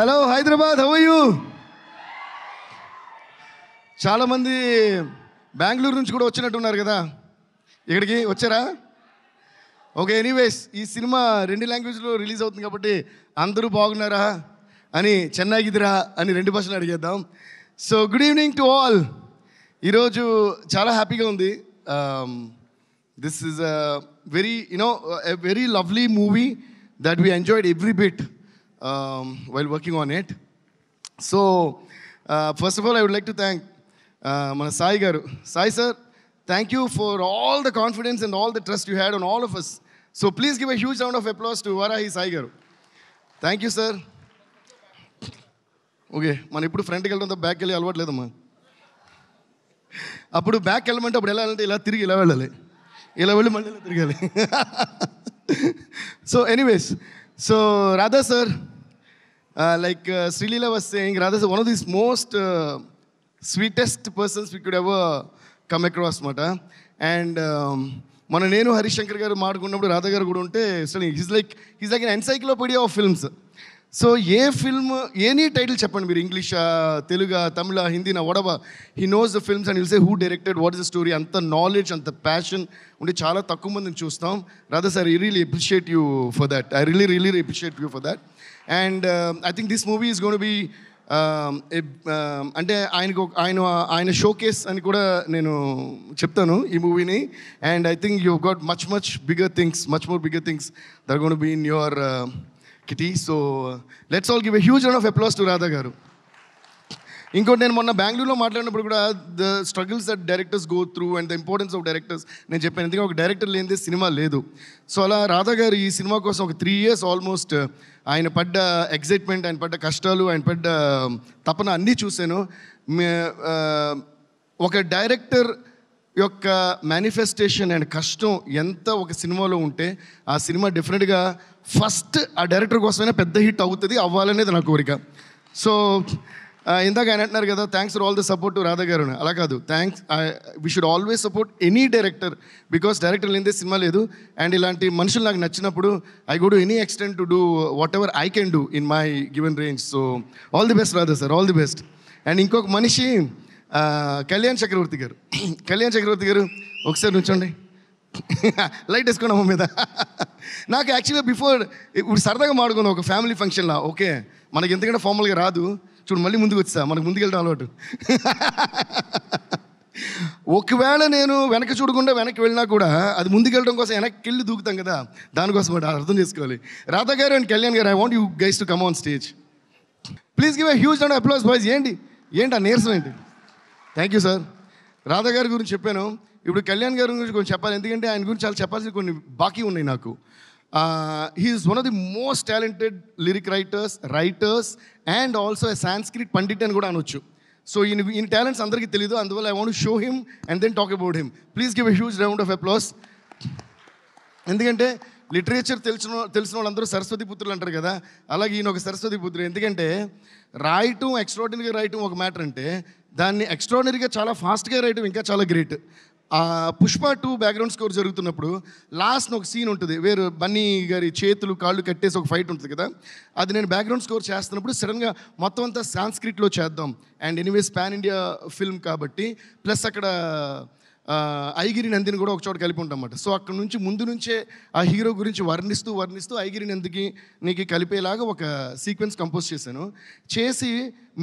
Hello Hyderabad, how are you? చాలామంది బెంగళూరు నుంచి కూడా వచ్చినట్టున్నారు కదా, ఇక్కడికి వచ్చారా? ఓకే, ఎనీవేస్ ఈ సినిమా 2 లాంగ్వేజ్లో రిలీజ్ అవుతుంది కాబట్టి అందరూ బాగున్నారా అని, చెన్నైకిదిరా అని 2 భాషలు అడిగేద్దాం. So good evening to all. ఈరోజు చాలా హ్యాపీగా ఉంది. This is a very lovely movie that we enjoyed every bit while working on it. So first of all, I would like to thank mana Sai garu. Sai sir, thank you for all the confidence and all the trust you had on all of us. So please give a huge round of applause to Varahi Sai garu. Thank you sir. Okay, మనం ఇప్పుడు ఫ్రంట్కి వెళ్ళడంతో బ్యాక్కి వెళ్ళి అలవాట్లేదమ్మా. అప్పుడు back వెళ్ళమంటే అప్పుడు వెళ్ళాలంటే ఇలా తిరిగి ఇలా వెళ్ళాలి, ఇలా వెళ్ళి మళ్ళీ ఇలా తిరగాలి. So anyways, so Radha sir, like Srilila was saying, Radha is one of these most sweetest persons we could ever come across mata. And మన నేను హరిశంకర్ గారు మాట్లాడుకున్నప్పుడు రాధా గారు కూడా ఉంటే he's like an encyclopedia of films. So a film, any title చెప్పండి మీరు, ఇంగ్లీషా, తెలుగా, తమిళ, హిందీనా, వడవా, he knows the films and will say who directed, what is the story. అంత నాలెడ్జ్, అంత ప్యాషన్ ఉండి చాలా తక్కువ మందిని చూస్తాం. Radha sir, I really appreciate you for that. I really appreciate you for that. And I think this movie is gonna be అంటే ఆయన showcase అని కూడా నేను చెప్తాను ఈ మూవీని. And I think you got much more bigger things that are gonna be in your kitty. So let's all give a huge round of applause to Radha garu. ఇంకోటి, నేను మొన్న బెంగళూరులో మాట్లాడినప్పుడు కూడా the struggles that directors go through and the importance of directors నేను చెప్పాను. ఎందుకంటే ఒక డైరెక్టర్ లేనిదే సినిమా లేదు. సో అలా రాధా గారు ఈ సినిమా కోసం ఒక 3 years ఆల్మోస్ట్ ఆయన పడ్డ ఎగ్జైట్మెంట్, ఆయన పడ్డ కష్టాలు, ఆయన పడ్డ తపన అన్నీ చూశాను. ఒక డైరెక్టర్ యొక్క మేనిఫెస్టేషన్ అండ్ కష్టం ఎంత ఒక సినిమాలో ఉంటే ఆ సినిమా డెఫినెట్గా ఫస్ట్ ఆ డైరెక్టర్ కోసమైనా పెద్ద హిట్ అవుతుంది, అవ్వాలనేది నా కోరిక. సో ఇందాక ఆయన అంటున్నారు కదా, thanks for all the support to Radha గారు. అలా కాదు, thanks, we should always support any director, because director లేనిదే సినిమా లేదు. అండ్ ఇలాంటి మనుషులు నాకు నచ్చినప్పుడు I go to any extent to do what ever I can do in my given range. So all the best Radha sir, all the best. And ఇంకొక మనిషి కళ్యాణ్ చక్రవర్తి గారు. కళ్యాణ్ చక్రవర్తి గారు ఒకసారి నుంచోండి, లైట్ వేసుకోండి అమ్మ మీద. నాకు యాక్చువల్గా బిఫోర్ ఇప్పుడు సరదాగా మాడుకుందాం ఒక ఫ్యామిలీ ఫంక్షన్లా. ఓకే, మనకి ఎందుకంటే ఫార్మల్గా రాదు, చూడు మళ్ళీ ముందుకు వచ్చా, మనకు ముందుకు వెళ్ళడం అలవాటు. ఒకవేళ నేను వెనక్కి చూడకుండా వెనక్కి వెళ్ళినా కూడా అది ముందుకు వెళ్ళడం కోసం వెనక్కి వెళ్ళి దూకుతాం కదా, దానికోసం అర్థం చేసుకోవాలి. రాధా గారు అండ్ కళ్యాణ్ గారు, I want you guys to come on stage. Please give a huge round of applause boys. ఏంటి ఆ నీరసం ఏంటి? Thank you sir. రాధా గారి గురించి చెప్పాను, ఇప్పుడు కళ్యాణ్ గారి గురించి కొంచెం చెప్పాలి. ఎందుకంటే ఆయన గురించి చాలా చెప్పాల్సిన కొన్ని బాకీ ఉన్నాయి నాకు. He is one of the most talented lyric writers and also a Sanskrit pandit అని కూడా అనొచ్చు. సో ఈయన టాలెంట్స్ అందరికీ తెలియదు, అందువల్ల I want to show him and then talk about him. Please give a huge round of applause. ఎందుకంటే literature తెలిసిన వాళ్ళందరూ సరస్వతి పుత్రులు అంటారు కదా, అలాగే ఈయన ఒక సరస్వతి పుత్రుడు. ఎందుకంటే రాయటం, ఎక్స్ట్రాడినరీగా రాయటం ఒక మ్యాటర్ అంటే, దాన్ని ఎక్స్ట్రాడినరీగా చాలా ఫాస్ట్గా రాయటం ఇంకా చాలా గ్రేట్. పుష్ప 2 బ్యాక్గ్రౌండ్ స్కోర్ జరుగుతున్నప్పుడు లాస్ట్ ఒక సీన్ ఉంటుంది, వేరు బన్నీ గారి చేతులు కాళ్ళు కట్టేసి ఒక ఫైట్ ఉంటుంది కదా, అది నేను బ్యాక్గ్రౌండ్ స్కోర్ చేస్తున్నప్పుడు సడన్గా మొత్తం అంతా సాంస్క్రిట్లో చేద్దాం. And anyways pan India film కాబట్టి, ప్లస్ అక్కడ ఐగిరి నందిని కూడా ఒక చోట కలిపి ఉంటాం అన్నమాట. సో అక్కడ నుంచి ముందు నుంచే ఆ హీరో గురించి వర్ణిస్తూ ఐగిరి నందికి నీకు కలిపేలాగా ఒక సీక్వెన్స్ కంపోజ్ చేసి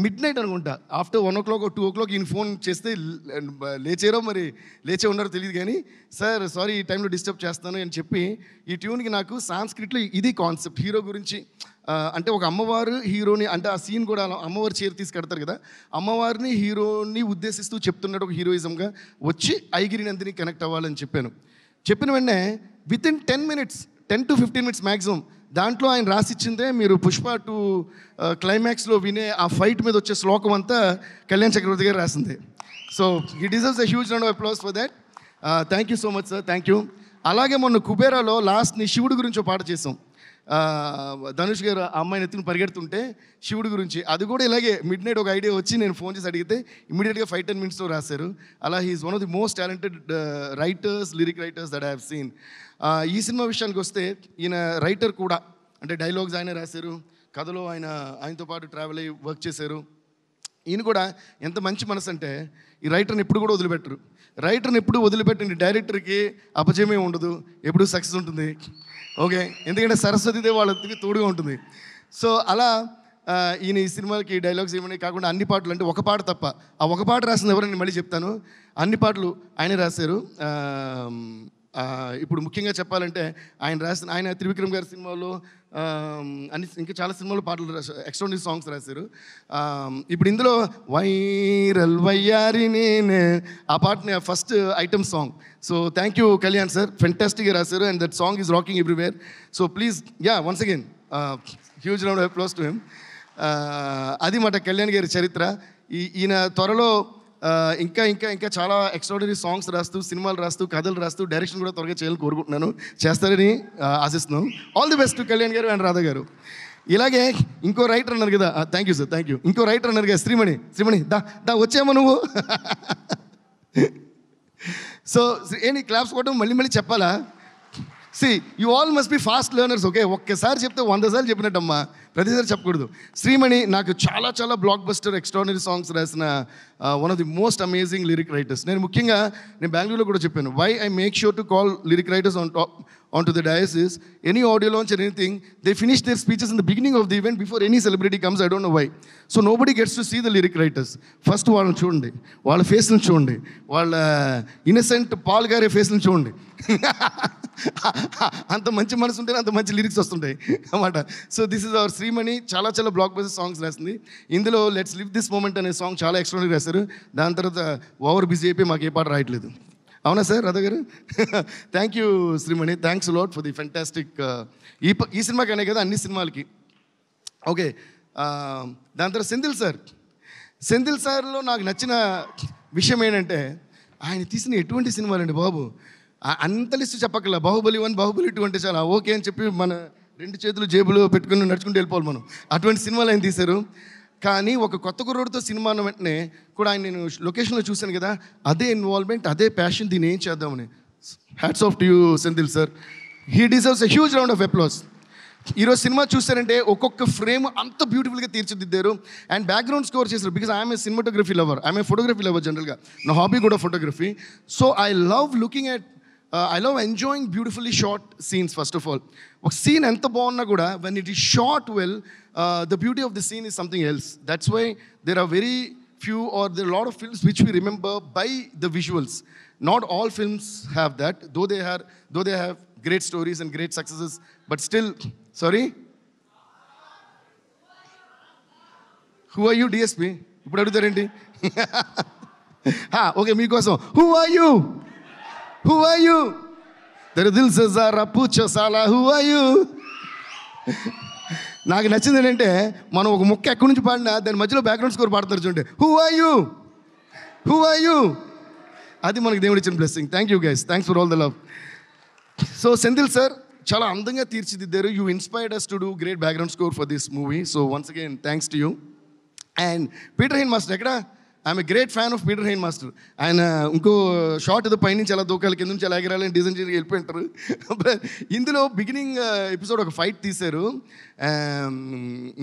మిడ్ నైట్ అనుకుంటా, ఆఫ్టర్ 1 o'clock or 2 o'clock ఈయన ఫోన్ చేస్తే లేచే ఉన్నారో తెలియదు కానీ, సార్ సారీ ఈ టైంలో డిస్టర్బ్ చేస్తాను అని చెప్పి ఈ ట్యూన్కి నాకు సాంస్క్రిట్లో ఇది కాన్సెప్ట్, హీరో గురించి అంటే ఒక అమ్మవారు హీరోని, అంటే ఆ సీన్ కూడా అమ్మవారు చీర తీసి కడతారు కదా, అమ్మవారిని హీరోని ఉద్దేశిస్తూ చెప్తున్నాడు ఒక హీరోయిజంగా వచ్చి ఐగిరి నందిని కనెక్ట్ అవ్వాలని చెప్పిన వెంటనే వితిన్ 10 to 15 minutes మ్యాక్సిమం దాంట్లో ఆయన రాసిచ్చిందే మీరు పుష్ప 2 క్లైమాక్స్లో వినే ఆ ఫైట్ మీద వచ్చే శ్లోకం అంతా కళ్యాణ్ చక్రవర్తి గారు రాసింది. So he deserves a huge round of applause for that. Thank you so much sir, thank you. అలాగే మొన్న కుబేరాలో లాస్ట్ని శివుడి గురించి పాట చేసాం. ధనుష్ గారు ఆ అమ్మాయిని ఎత్తుకుని పరిగెడుతుంటే శివుడి గురించి, అది కూడా ఇలాగే మిడ్ నైట్ ఒక ఐడియా వచ్చి నేను ఫోన్ చేసి అడిగితే ఇమీడియట్గా 5-10 minutesలో రాశారు. అలా he is one of the most talented lyric writers that I have seen. ఈ సినిమా విషయానికి వస్తే ఈయన రైటర్ కూడా, అంటే డైలాగ్స్ ఆయన రాశారు, కథలో ఆయనతో పాటు ట్రావెల్ అయ్యి వర్క్ చేశారు. ఈయన కూడా ఎంత మంచి మనసు అంటే ఈ రైటర్ని ఎప్పుడు కూడా వదిలిపెట్టరు. రైటర్ని ఎప్పుడు వదిలిపెట్టిన డైరెక్టర్కి అపజయమే ఉండదు, ఎప్పుడు సక్సెస్ ఉంటుంది. ఓకే, ఎందుకంటే సరస్వతిదేవి వాళ్ళకి తోడుగా ఉంటుంది. సో అలా ఈయన ఈ సినిమాకి డైలాగ్స్ ఏమని కాకుండా అన్ని పాటలు, అంటే ఒక పాట తప్ప, ఆ ఒక పాట రాసింది ఎవరో నేను మళ్ళీ చెప్తాను, అన్ని పాటలు ఆయనే రాశారు. ఇప్పుడు ముఖ్యంగా చెప్పాలంటే ఆయన త్రివిక్రమ్ గారి సినిమాలో ఇంకా చాలా సినిమాలు పాటలు రాశారు, ఎక్స్ట్రాడినరీ సాంగ్స్ రాశారు. ఇప్పుడు ఇందులో వైరల్ వయ్యారి నేనే ఆ పాటని first item song. So thank you Kalyan sir, ఫెంటాస్టిక్గా రాశారు and that song is rocking everywhere. So please once again huge round of applause to him. అది మాట కళ్యాణ్ గారి చరిత్ర. ఈయన త్వరలో ఇంకా ఇంకా ఇంకా చాలా ఎక్స్ట్రాడినరీ సాంగ్స్ రాస్తూ, సినిమాలు రాస్తూ, కథలు రాస్తూ, డైరెక్షన్ కూడా త్వరగా చేయాలని కోరుకుంటున్నాను. చేస్తారని ఆశిస్తున్నాను. ఆల్ ది బెస్ట్ కళ్యాణ్ గారు అండ్ రాధా గారు. ఇలాగే ఇంకో రైటర్ అన్నారు కదా, thank you sir, thank you. ఇంకో రైటర్ అన్నారు కదా, శ్రీమణి దా వచ్చామా నువ్వు? సో ఏంటి క్లాప్స్ కొట్టడం మళ్ళీ చెప్పాలా? You all must be fast learners. Okay, ఒక్కసారి చెప్తే 100 సార్లు చెప్పినట్టమ్మా, ప్రతిసారి చెప్పకూడదు. శ్రీమణి నాకు చాలా చాలా బ్లాక్ బస్టర్ ఎక్స్ట్రాడినరీ సాంగ్స్ రాసిన one of the most amazing lyric writers. నేను బెంగళూరులో కూడా చెప్పాను, why I make sure to call lyric writers onto the dais is any audio launch or anything, they finish their speeches in the beginning of the event before any celebrity comes. I don't know why. So nobody gets to see the lyric writers. First వాళ్ళని చూడండి, వాళ్ళ ఫేస్ని చూడండి, వాళ్ళ innocent Paul గారి ఫేస్ని చూడండి. అంత మంచి మనసు ఉంటేనే అంత మంచి లిరిక్స్ వస్తుంటాయి అన్నమాట. So this is our Shreemani. చాలా చాలా బ్లాక్ బస్టర్ సాంగ్స్ రాసింది. ఇందులో లెట్స్ లివ్ దిస్ మూమెంట్ అనే సాంగ్ చాలా ఎక్స్ట్రాడినరీ రాశారు. దాని తర్వాత ఓవర్ బిజీ అయిపోయి మాకు ఏ పాట రాయట్లేదు. అవునా సార్ రాధా గారు? Thank you Shreemani, thanks lot for the fantastic. ఈ సినిమాకి అనే కదా, అన్ని సినిమాలకి. ఓకే, దాని తర్వాత సెంధిల్ సార్లో నాకు నచ్చిన విషయం ఏంటంటే, ఆయన తీసిన ఎటువంటి సినిమాలండి బాబు, అంత లిస్ట్ చెప్పక్కర్లా. బాహుబలి 1, బాహుబలి 2 అంటే చాలా ఓకే అని చెప్పి మన 2 చేతులు జేబులో పెట్టుకుని నడుచుకుంటూ వెళ్ళిపోవాలి మనం. అటువంటి సినిమాలు ఆయన తీశారు. కానీ ఒక కొత్త కుర్రోడితో సినిమా అన్న వెంటనే కూడా ఆయన నేను లొకేషన్లో చూశాను కదా, అదే ఇన్వాల్వ్మెంట్, అదే ప్యాషన్, దీన్ని ఏం చేద్దామని. Hats off to you Senthil sir, he deserves a huge round of applause. ఈరోజు సినిమా చూస్తారంటే ఒక్కొక్క ఫ్రేమ్ అంత బ్యూటిఫుల్గా తీర్చిదిద్దారు అండ్ బ్యాక్గ్రౌండ్ స్కోర్ చేశారు. Because I'm a cinematography lover, I'm a photography lover జనరల్గా, నా హాబీ కూడా photography. So I love looking at I love enjoying beautifully shot scenes. First of all, ఒక సీన్ ఎంత బాగున్నా కూడా when it is shot well, the beauty of the scene is something else. That's why there are very few, or there are a lot of films which we remember by the visuals. Not all films have that, though they have great stories and great successes, but still, sorry, who are you DSP? ఇప్పుడు అడుగుతారేంటి? Okay, మీకోసం who are you? Who are you? There dil se zara pucho sala, who are you? నాకు నచ్చింది ఏంటంటే, మనం ఒక ముక్క ఎక్కడి నుంచి పాడినా దాని మధ్యలో బ్యాక్గ్రౌండ్ స్కోర్ పాడుతున్నారు చూడండి. Who are you? అది మనకి దేవుడు ఇచ్చిన blessing. Thank you guys, thanks for all the love. So Senthil sir చాలా అందంగా తీర్చిదిద్దారు. You inspired us to do great background score for this movie. So once again thanks to you. And Peter Hein master ఎక్కడ? I'm a great fan of Peter Hein master. ఆయన ఇంకో short ఏదో పైనుంచి ఎలా దూకాలి, కింద నుంచి ఎలా ఎగరాలని డిజైన్ చేసి వెళ్ళిపోయింటారు. ఇందులో బిగినింగ్ ఎపిసోడ్ ఒక ఫైట్ తీశారు.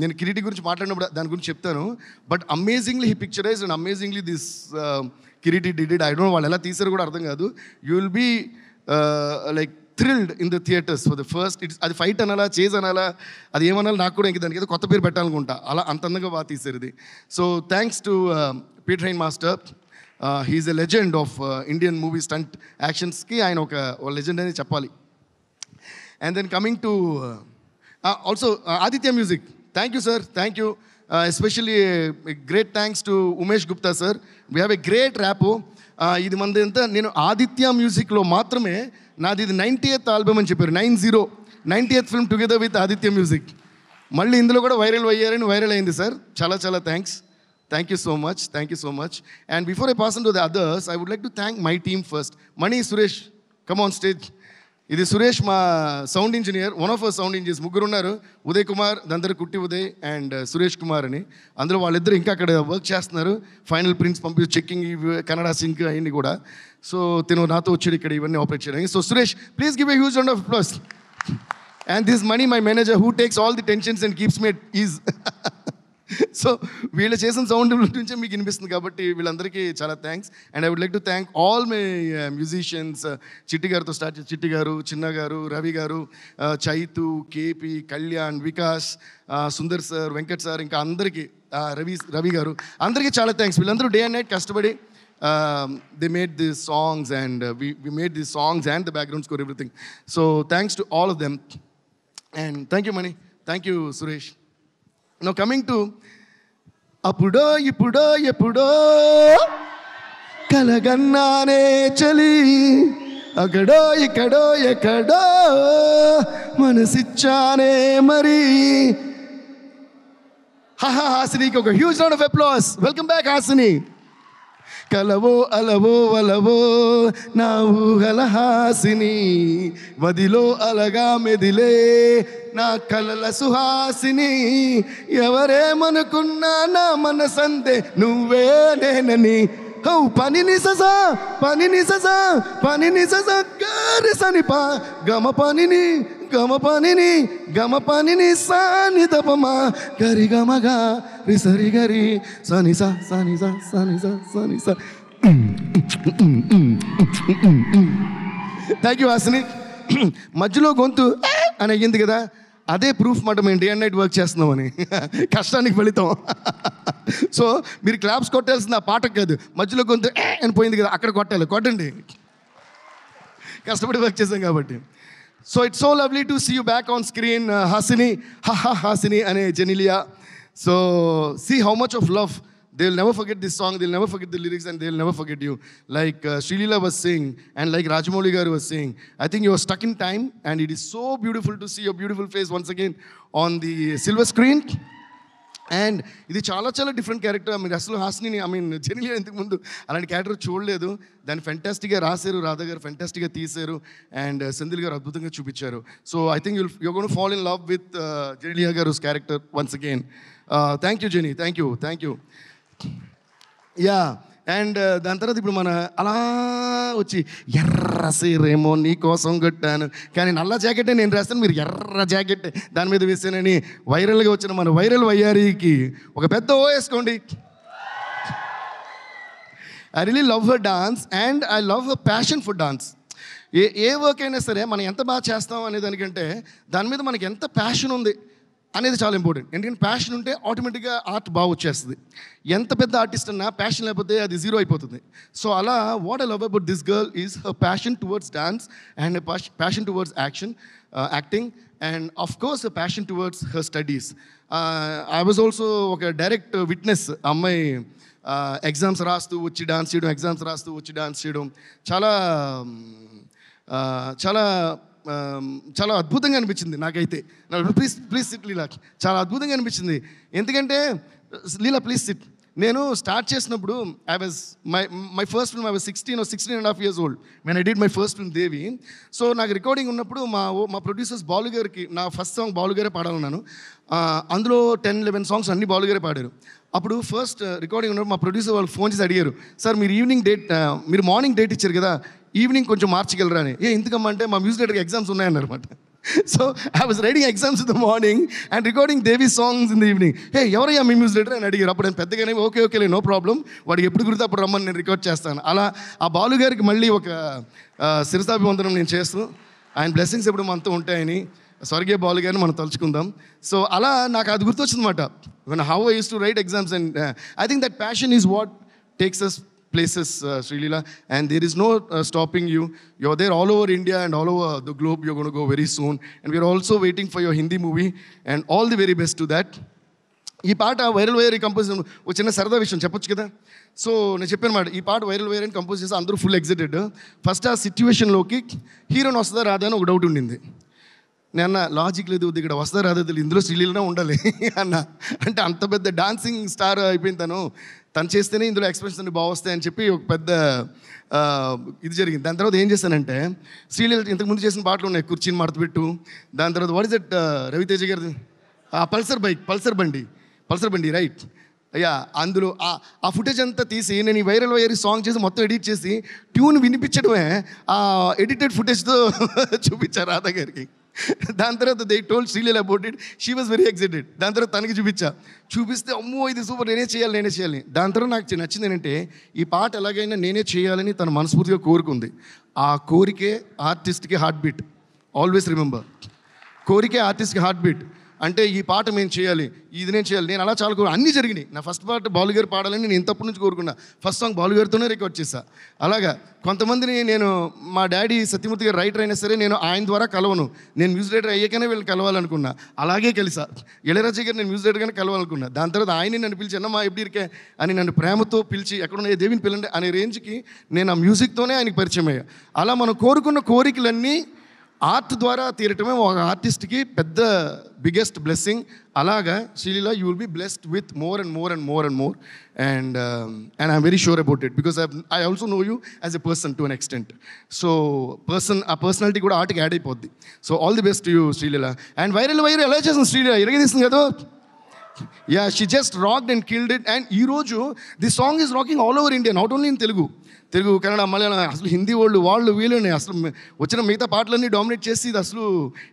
నేను కిరీటి గురించి మాట్లాడినప్పుడు దాని గురించి చెప్తాను. But amazingly he picturise and amazingly this Kireeti did. I don't know వాళ్ళు ఎలా తీశారు కూడా అర్థం కాదు. You will be like thrilled in the theatres for the first. అది ఫైట్ అనాలా, చేజ్ అనాలా, అది ఏమనాలి నాకు కూడా ఇంక దానికి ఏదో కొత్త పేరు పెట్టాలనుకుంటా. అలా అంత అందంగా బాగా తీశారు ఇది. So thanks to Peter Hein master. He is a legend of Indian movie stunt యాక్షన్స్కి ఆయన ఒక లెజెండ్ అని చెప్పాలి. And then coming to also Aditya Music. Thank you sir, thank you. Especially great thanks to Umesh Gupta sir. We have a great wrap. ఇది మనది ఎంత, నేను ఆదిత్య మ్యూజిక్లో మాత్రమే నాది ఇది 90th ఆల్బమ్ అని చెప్పారు. 90th film together with Aditya music. మళ్ళీ ఇందులో కూడా వైరల్ అయ్యారని వైరల్ అయింది సార్. చాలా చాలా thanks. Thank you so much. And before I pass on to the others, I would like to thank my team first. Mani, Suresh, come on stage. ఇది సురేష్ మా sound engineer, one of our sound engineers. ముగ్గురు ఉన్నారు, ఉదయ్ కుమార్, దాని కుట్టి Uday and Suresh Kumar అని. అందులో వాళ్ళిద్దరు ఇంకా అక్కడ వర్క్ చేస్తున్నారు. ఫైనల్ ప్రింట్స్ పంపి చెక్కింగ్, కన్నడ సింక్ అవన్నీ కూడా. సో తిను నాతో వచ్చాడు ఇక్కడ ఇవన్నీ ఆపరేట్ చేయడానికి. So Suresh, please give a huge round of applause. And this Mani, my manager, who takes all the tensions and keeps me at ease. So వీళ్ళు చేసిన సౌండ్ నుంచే మీకు వినిపిస్తుంది కాబట్టి వీళ్ళందరికీ చాలా thanks. And I would like to thank all my musicians. Chitti గారితో start చేసి చిట్టి గారు, చిన్న గారు, రవి గారు, Chaitu, KP, Kalyan, Vikas, Sundar sir, Venkat sir, ఇంకా అందరికీ, రవి గారు, అందరికీ చాలా థ్యాంక్స్. వీళ్ళందరూ డే అండ్ నైట్ కష్టపడి they made these songs and we made these songs and the background score, everything. So thanks to all of them. And thank you Mani, thank you Suresh. Now coming to అప్పుడో ఇప్పుడో ఎప్పుడో కలగన్నానే చలి, అక్కడో ఇక్కడో ఎక్కడో మనసిచ్చానే మరి. హాసినికి ఒక huge round of applause. Welcome back Hasini. కలవో అలవో వలవో నా ఊహల హాసిని, మదిలో అలగా మెదిలే నా కలల సుహాసిని, ఎవరేమనుకున్నా నా మనసందే నువ్వే నేనని. పనిని ససా పనిని ససా పనిని ససా గారి సనిపా గమ పనిని గమ పనిని గమ పనిని సాని తపమా గరి గమగా రి సరి గరి సని సా సని సా సని సా సని సా. Thank you Hasini. మధ్యలో గొంతు అని అయ్యింది కదా, అదే ప్రూఫ్ మాట మేము డే అండ్ నైట్ వర్క్ చేస్తున్నామని, కష్టానికి ఫలితం. సో మీరు క్లాప్స్ కొట్టాల్సింది ఆ పాటకు కాదు, మధ్యలో గొంతు అని పోయింది కదా అక్కడ కొట్టాలి, కొట్టండి, కష్టపడి వర్క్ చేసాం కాబట్టి. So it's so lovely to see you back on screen Hasini. Hasini అనే Genelia. So see how much of love. They will never forget this song, they will never forget the lyrics, and they will never forget you. Like Srilila was saying, and like Rajamouli garu was saying, I think you are stuck in time, and it is so beautiful to see your beautiful face once again on the silver screen. And ఇది చాలా చాలా different character. మీరు అసలు హాసిని జెనిలియా ఇంతకు ముందు అలాంటి character చూడలేదు. దాన్ని ఫెంటాస్టిక్గా రాశారు, రాధా గారు ఫెంటాస్టిక్గా తీశారు, అండ్ సెంధిల్ గారు అద్భుతంగా చూపించారు. So I think you're going to fall in love with Genelia గారు's character once again. Thank you Jenny, thank you. Yeah. And దాని తర్వాత ఇప్పుడు మన అలా వచ్చి ఎర్ర సీరేమో నీ కోసం కట్టాను, కానీ నల్ల జాకెటే నేను రాస్తాను, మీరు ఎర్ర జాకెట్ దాని మీద వేసానని వైరల్గా వచ్చిన మన వైరల్ వయ్యారికి ఒక పెద్ద ఓ వేసుకోండి. I really love her dance and I love her passion for dance. A work అయినా సరే మనం ఎంత బాగా చేస్తాం అనే దానికంటే దాని మీద మనకి ఎంత ప్యాషన్ ఉంది అనేది చాలా ఇంపార్టెంట్. ఎందుకంటే ప్యాషన్ ఉంటే ఆటోమేటిక్గా ఆర్ట్ బాగా వచ్చేస్తుంది. ఎంత పెద్ద ఆర్టిస్ట్ అన్నా ప్యాషన్ లేకపోతే అది జీరో అయిపోతుంది. సో అలా what I love about this girl is her passion towards dance and passion towards acting and of course passion towards her studies. I was also ఒక డైరెక్ట్ విట్నెస్. అమ్మాయి exams రాస్తూ వచ్చి dance చేయడం, exams రాస్తూ వచ్చి dance చేయడం చాలా చాలా చాలా అద్భుతంగా అనిపించింది నాకైతే. ప్లీజ్ సిట్ లీలా. చాలా అద్భుతంగా అనిపించింది. ఎందుకంటే లీలా ప్లీజ్ సిట్. నేను స్టార్ట్ చేసినప్పుడు I was my first film, I was 16.5 years old when I did my first film Devi. So నాకు రికార్డింగ్ ఉన్నప్పుడు మా ప్రొడ్యూసర్స్ బాలు గారికి నా ఫస్ట్ సాంగ్ బాలు గారే పాడాలన్నాను. అందులో 10-11 సాంగ్స్ అన్ని బాలు గారే పాడారు. అప్పుడు ఫస్ట్ రికార్డింగ్ ఉన్నప్పుడు మా ప్రొడ్యూసర్ వాళ్ళు ఫోన్ చేసి అడిగారు, సార్ మీరు మార్నింగ్ డేట్ ఇచ్చారు కదా, ఈవినింగ్ కొంచెం మార్చగలరా అని. ఎందుకమ్మా అంటే మా మ్యూజిక్ డైరెక్టర్ ఎగ్జామ్స్ ఉన్నాయన్నమాట. So I was writing exams in the morning and recording Devi songs in the evening. ఎవరయ్యా మీ మ్యూజిక్ డైరెక్టర్ అని అడిగారు. అప్పుడు నేను పెద్దగానే ఓకే నో ప్రాబ్లం, వాడికి ఎప్పుడు గుర్తు అప్పుడు రమ్మని నేను రికార్డ్ చేస్తాను. అలా ఆ బాలు గారికి మళ్ళీ ఒక శిరసాభివందనం నేను చేస్తూ, ఆయన బ్లెస్సింగ్స్ ఎప్పుడు మనతో ఉంటాయని స్వర్గీయ బాలు గారిని మనం తలుచుకుందాం. సో అలా నాకు అది గుర్తొచ్చిందన్నమాట. How I use to write exams and I think that passion is what takes us places, Srilila, and there is no stopping you. You're there all over India and all over the globe. You're going to go very soon, and we're also waiting for your Hindi movie, and all the very best to that. ఈ పాట viral wire compose ఒక చిన్న సరదా విషయం చెప్పొచ్చు కదా. So నేను చెప్పాను మాట, ఈ పాట వైరల్ వైర్ అని కంపోజ్ చేసి అందరూ ఫుల్ ఎగ్జైటెడ్. ఫస్ట్ ఆ సిచ్యువేషన్లోకి హీరోని వస్తుందా రాదా అని ఒక డౌట్ ఉండింది. నేను అన్న లాజిక్ లేదు, ఇక్కడ వస్తుందా రాదా తెలియదు, ఇందులో శ్రీలీలనే ఉండాలి అన్న. అంటే అంత పెద్ద డాన్సింగ్ స్టార్ అయిపోయింది తను చేస్తేనే ఇందులో ఎక్స్ప్రెషన్స్ అన్ని బాగా వస్తాయని చెప్పి ఒక పెద్ద ఇది జరిగింది. దాని తర్వాత ఏం చేశానంటే, శ్రీలీల ఇంతకుముందు చేసిన పాటలు ఉన్నాయి, కుర్చీని మడతపెట్టు, దాని తర్వాత వాట్ ఇస్ దట్ రవితేజ గారిది పల్సర్ బండి రైట్ అయ్యా. అందులో ఆ ఫుటేజ్ అంతా తీసి నేను ఈ వైరల్ వైర్ సాంగ్ చేసి మొత్తం ఎడిట్ చేసి ట్యూన్ వినిపించడమే ఆ ఎడిటెడ్ ఫుటేజ్తో చూపించారు రాధా గారికి. దాని తర్వాత they told Sreeleela about it. She was very excited. దాని తర్వాత తనకి చూపిస్తే అమ్మో ఇది సూపర్, నేనే చేయాలి. దాని తర్వాత నాకు నచ్చింది ఏంటంటే ఈ పాట ఎలాగైనా నేనే చేయాలని తను మనస్ఫూర్తిగా కోరుకుంది. ఆ కోరికే ఆర్టిస్ట్కి హార్ట్ బీట్. ఆల్వేస్ రిమెంబర్, కోరికే ఆర్టిస్ట్కి హార్ట్ బీట్. అంటే ఈ పాట మేము చేయాలి, ఇది నేను చేయాలి. నేను అలా చాలా అన్నీ జరిగినాయి. నా ఫస్ట్ పాట బాలుగారు పాడాలని నేను ఇంతప్పటి నుంచి కోరుకున్నా. ఫస్ట్ సాంగ్ బాలుగారితోనే రికార్డ్ చేశా. అలాగా కొంతమందిని నేను, మా డాడీ సత్యమూర్తి గారు రైటర్ అయినా సరే నేను ఆయన ద్వారా కలవను. నేను మ్యూజిక్ డైరెక్టర్ అయ్యాకనే వీళ్ళు కలవాలనుకున్నా. అలాగే కలిసా. ఇళయరాజా గారు నేను మ్యూజిక్ డైరెక్టర్గానే కలవాలనుకున్నా. దాని తర్వాత ఆయనే నన్ను పిలిచి అన్నమ్మా ఎప్పుడిరికే అని నన్ను ప్రేమతో పిలిచి ఎక్కడున్న దేవిని పిల్లండి అనే రేంజ్కి నేను ఆ మ్యూజిక్తోనే ఆయనకి పరిచయం అయ్యా. అలా మనం కోరుకున్న కోరికలన్నీ ఆర్ట్ ద్వారా తీరటమే ఒక ఆర్టిస్ట్కి పెద్ద బిగ్గెస్ట్ బ్లెస్సింగ్. అలాగా Sreeleela you will be blessed with more and I'm very sure about it because I also know you as a person to an extent. So ఆ పర్సనాలిటీ కూడా ఆర్ట్కి యాడ్ అయిపోద్ది. So all the best you Sreeleela. And viral ఎలా చేస్తుంది శ్రీలీల, ఇరగదీస్తుంది కదా. Yeah, she just rocked and killed it. And ఈరోజు the song is rocking all over India, not only in Telugu, Kannada, Malayalam, అసలు హిందీ వాళ్ళు వీళ్ళని అసలు వచ్చిన మిగతా పాటలన్నీ డామినేట్ చేసి ఇది అసలు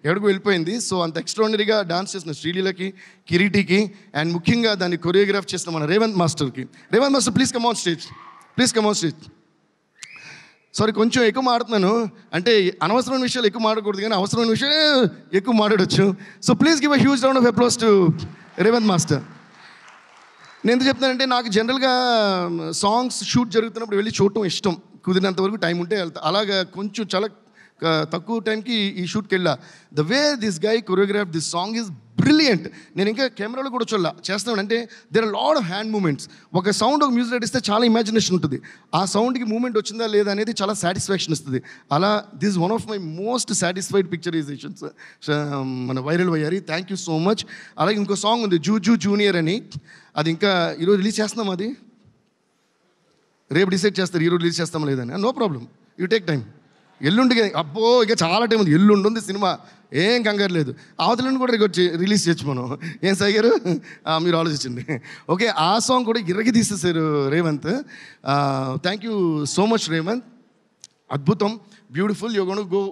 ఎక్కడికి వెళ్ళిపోయింది. సో అంత ఎక్స్ట్రాడినరీగా డాన్స్ చేసిన శ్రీలీలకి, కిరీటికి, అండ్ ముఖ్యంగా దాన్ని కొరియోగ్రాఫ్ చేసిన మన రేవంత్ మాస్టర్కి. Revanth master please come on stage. Sorry కొంచెం ఎక్కువ మాడుతున్నాను, అంటే అనవసరమైన విషయాలు ఎక్కువ మాడకూడదు కానీ అవసరమైన విషయాలే ఎక్కువ మాట్లాడవచ్చు. So please give a huge round of applause to Revanth master. నేను ఎందుకు చెప్తానంటే నాకు జనరల్గా సాంగ్స్ షూట్ జరుగుతున్నప్పుడు వెళ్ళి చూడటం ఇష్టం, కుదిరినంత వరకు టైం ఉంటే వెళ్తా. అలాగా కొంచెం చాలా తక్కువ టైంకి ఈ షూట్కి వెళ్ళా. The way this guy choreograph this song is brilliant. నేను ఇంకా కెమెరాలో కూడా చేస్తున్నాడు అంటే there are lot of hand moments. ఒక సౌండ్ ఒక మ్యూజిక్ ఇస్తే చాలా ఇమాజినేషన్ ఉంటుంది. ఆ సౌండ్కి మూమెంట్ వచ్చిందా లేదా అనేది చాలా సాటిస్ఫాక్షన్ ఇస్తుంది. అలా this one of my most satisfied picturisations మన వైరల్ అయ్యారు. Thank you so much. అలాగే ఇంకో సాంగ్ ఉంది జూ జూనియర్ అని, అది ఇంకా ఈరోజు రిలీజ్ చేస్తున్నాం. అది రేపు డిసైడ్ చేస్తారు ఈరోజు రిలీజ్ చేస్తాం లేదని. No problem, you take time. ఎల్లుండి అబ్బో ఇక చాలా టైం ఉంది, ఎల్లుండి ఉంది సినిమా, ఏం కంగారు లేదు. అవతలని కూడా రిలీజ్ చేయొచ్చు మనం. ఏం సాయి గారు మీరు ఆలోచించండి. ఓకే, ఆ సాంగ్ కూడా ఇరగి తీసేసారు Revanth. Thank you so much Revanth, అద్భుతం, beautiful, you gonna go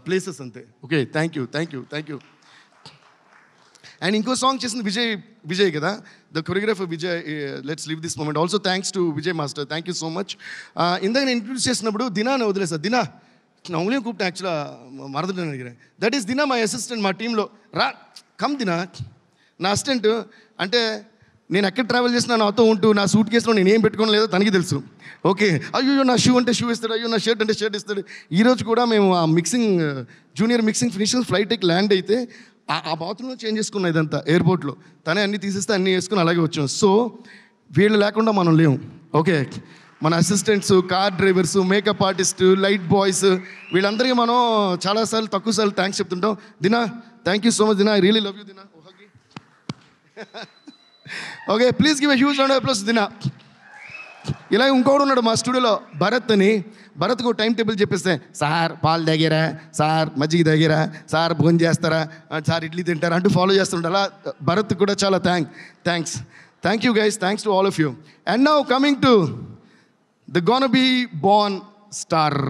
places అంతే. Okay, thank you. అండ్ ఇంకో సాంగ్ చేసింది విజయ్ కదా, the choreographer Vijay. Let's leave this moment also thanks to Vijay master. Thank you so much. ఇందాక నేను ఇంట్రడ్యూస్ చేసినప్పుడు దినాని వదిలేసా. దినా నా ఉదయం కూపితే యాక్చువల్గా మరదటని అడిగిన. దట్ ఈస్ దినా మై అసిస్టెంట్ మా టీంలో. కమ్ దినా, నా అసిస్టెంట్. అంటే నేను ఎక్కడ ట్రావెల్ చేసినా నాతో ఉంటూ నా సూట్ కేసులో నేను ఏం పెట్టుకోవడం లేదో తనకి తెలుసు. ఓకే, అయ్యో నా షూ అంటే షూ ఇస్తాడు, అయ్యో నా షర్ట్ అంటే షర్ట్ ఇస్తాడు. ఈరోజు కూడా మేము ఆ జూనియర్ మిక్సింగ్ ఫినిషింగ్ ఫ్లైట్కి ల్యాండ్ అయితే ఆ బాత్రూంలో చేంజ్ చేసుకున్నాం. ఇదంతా ఎయిర్పోర్ట్లో తనే అన్నీ తీసేస్తే అన్నీ వేసుకుని అలాగే వచ్చాం. సో వీళ్ళు లేకుండా మనం లేము. ఓకే, మన assistants, car drivers, makeup artist, light boys, వీళ్ళందరికీ మనం చాలాసార్లు తక్కువసార్లు థ్యాంక్స్ చెప్తుంటాం. Dina thank you so much Dina, I really love you Dina. Okay, please give a huge round of applause Dina. ఇలా ఇంకోడు ఉన్నాడు మా స్టూడియోలో, భరత్ అని. భరత్కు టైం టేబుల్ చెప్పేస్తే, సార్ పాలు తాగారా, సార్ మజ్జిగ తాగారా, సార్ భోజనం చేస్తారా, సార్ ఇడ్లీ తింటారా అంటూ ఫాలో చేస్తుంటారు. అలా భరత్ కూడా చాలా thank you guys, thanks to all of you. And now coming to the gonna be born star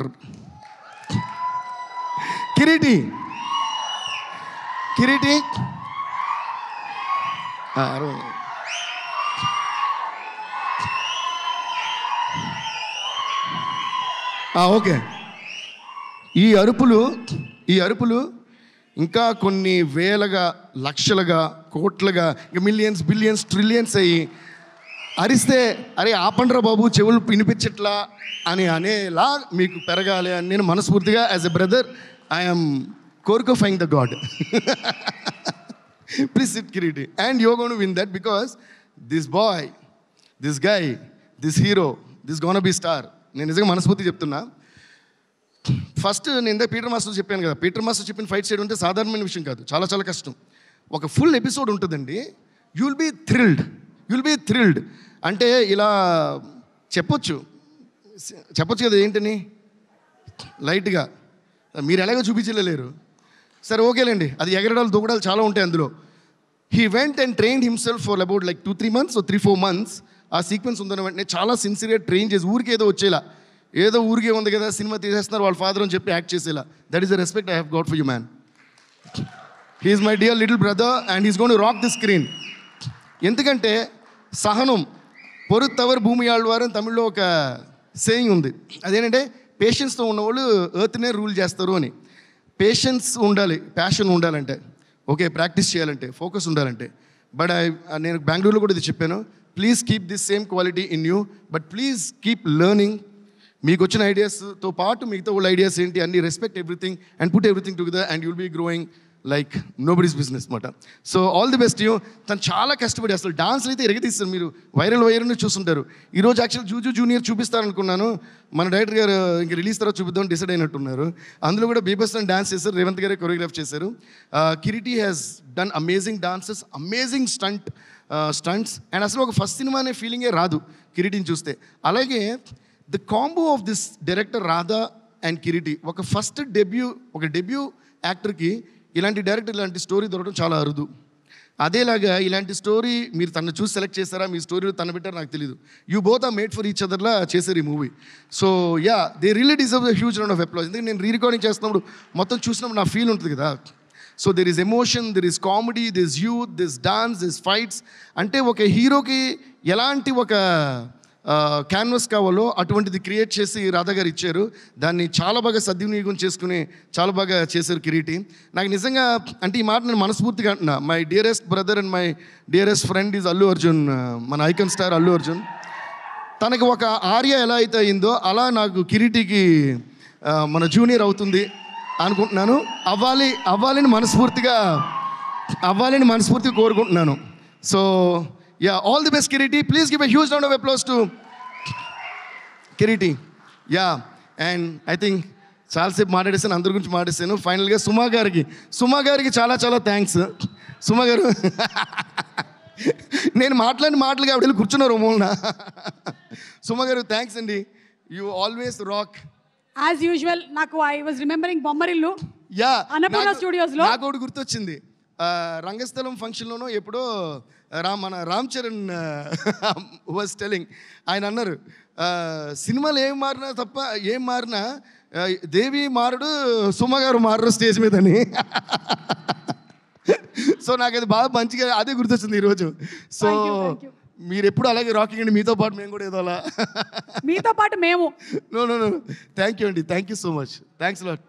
Kireeti. Okay, ఈ అరుపులు ఇంకా కొన్ని వేలగా, లక్షలుగా, కోట్లుగా, ఇంకా మిలియన్స్, బిలియన్స్, ట్రిలియన్స్ అయ్యి అరిస్తే అరే ఆపండ్రా బాబు చెవులు వినిపించట్లా అని అనేలా మీకు పెరగాలి అని నేను మనస్ఫూర్తిగా యాజ్ ఎ బ్రదర్ ఐఎమ్ కోరుకోఫైంగ్ the god. Please sit Kiriti. And you gonna win that because this boy, this guy, this hero, this gonna be star. నేను నిజంగా మనస్ఫూర్తి చెప్తున్నా. ఫస్ట్ నేను ఇందాక పీటర్ మాస్టర్ చెప్పాను కదా, పీటర్ మాస్టర్ చెప్పిన ఫైట్ చేయడం అంటే సాధారణమైన విషయం కాదు, చాలా చాలా కష్టం. ఒక ఫుల్ ఎపిసోడ్ ఉంటుందండి. You will be thrilled. అంటే ఇలా చెప్పొచ్చు కదా, ఏంటని లైట్గా మీరు ఎలాగో చూపించలేరు. సరే ఓకేలేండి, అది ఎగరడాలు దూకడాలు చాలా ఉంటాయి అందులో. He went and trained himself for about like 2-3 months or 3-4 months. ఆ సీక్వెన్స్ ఉందన్న వెంటనే చాలా సిన్సియర్గా ట్రైన్ చేసి ఊరికే ఏదో ఊరికే ఉంది కదా సినిమా తీసేస్తున్నారు వాళ్ళ ఫాదర్ అని చెప్పి యాక్ట్ చేసేలా. That is the respect I have got for you man. He's my dear little brother and he's gonna rock the screen. ఎందుకంటే సహనం పొరుత్తవర్ భూమి ఆళ్వారు అని తమిళ్లో ఒక సేయింగ్ ఉంది. అదేంటంటే పేషెన్స్తో ఉన్నవాళ్ళు ఎర్త్నే రూల్ చేస్తారు అని. పేషెన్స్ ఉండాలి, ప్యాషన్ ఉండాలంటే, ఓకే, ప్రాక్టీస్ చేయాలంటే, ఫోకస్ ఉండాలంటే. బట్ నేను బెంగళూరులో కూడా ఇది చెప్పాను, please keep this same quality in you, but please keep learning. మీకు వచ్చిన ఐడియాస్తో పాటు మిగతా వాళ్ళ ఐడియాస్ ఏంటి అన్ని respect everything and put everything together and you'll be growing like nobody's business అనమాట. So all the best you. తను చాలా కష్టపడి అసలు డాన్స్లు అయితే ఎరగతీస్తారు. మీరు వైరల్ చూస్తుంటారు. ఈరోజు యాక్చువల్ జూజు జూనియర్ చూపిస్తారనుకున్నాను, మన డైరెక్టర్ గారు ఇంక రిలీజ్ తర్వాత చూపిద్దాం డిసైడ్ అయినట్టున్నారు. అందులో కూడా బీభత్సం డాన్స్ చేశారు, రేవంత్ గారే కొరియోగ్రాఫ్ చేశారు. Kireeti has done amazing dances, amazing stunts and అసలు ఒక ఫస్ట్ సినిమా అనే ఫీలింగే రాదు కిరీటిని చూస్తే. అలాగే the combo of this director Radha and Kireeti, ఒక ఫస్ట్ డెబ్యూ యాక్టర్కి ఇలాంటి డైరెక్టర్ ఇలాంటి స్టోరీ దొరకడం చాలా అరుదు. అదేలాగా ఇలాంటి స్టోరీ మీరు తను చూసి సెలెక్ట్ చేస్తారా, మీ స్టోరీలో తను పెట్టారో నాకు తెలియదు. You both are made for each అదర్లా చేశారు ఈ మూవీ. So yeah, they really deserve the huge round of applause. ఎందుకంటే నేను రికార్డింగ్ చేస్తున్నప్పుడు మొత్తం చూసినప్పుడు నా ఫీల్ ఉంటుంది కదా. So there is emotion, there is comedy, this youth, this dance, this fights. అంటే ఒక హీరోకి ఎలాంటి ఒక క్యాన్వస్ కావాలో అటువంటిది క్రియేట్ చేసి రాధా గారు ఇచ్చారు. దాన్ని చాలా బాగా సద్వినియోగం చేసుకుని చాలా బాగా చేశారు కిరీటి. నాకు నిజంగా అంటే ఈ మాట నేను మనస్ఫూర్తిగా అంటున్నా. My dearest brother and my dearest friend is Allu Arjun, మన ఐకాన్ స్టార్ అల్లు అర్జున్. తనకి ఒక ఆర్య ఎలా అయితే అయిందో అలా నాకు కిరీటికి మన జూనియర్ అవుతుంది అనుకుంటున్నాను. అవ్వాలని మనస్ఫూర్తిగా కోరుకుంటున్నాను. So yeah, all the best Kiriti. Please give a huge round of applause to Kiriti. Yeah, and I think చాలాసేపు మాట్లాడేసాను, అందరి గురించి మాట్లాడేసాను. ఫైనల్గా సుమా గారికి చాలా థ్యాంక్స్. సుమా గారు నేను మాట్లాడిన మాటలుగా ఆవిడ వెళ్ళి కూర్చున్నారు మూలన. సుమా గారు థ్యాంక్స్ అండి, you always rock as usual. నాకు I was remembering Bommarillu, yeah, Annapurna స్టూడియోస్లో నాకు ఒకటి గుర్తొచ్చింది. రంగస్థలం ఫంక్షన్లోనో ఎప్పుడో మన రామ్ చరణ్ వాజ్ టెలింగ్, ఆయన అన్నారు సినిమాలు ఏం మారినా దేవి మారుడు, సుమ గారు మారరు స్టేజ్ మీదని. సో నాకు అది బాగా మంచిగా అదే గుర్తొచ్చింది ఈరోజు. సో మీరు ఎప్పుడు అలాగే రాకింగ్ అండి, మీతో పాటు మేము కూడా ఏదో అలా మీతో పాటు మేము. నో థ్యాంక్ యూ అండి, thank you so much, thanks lot.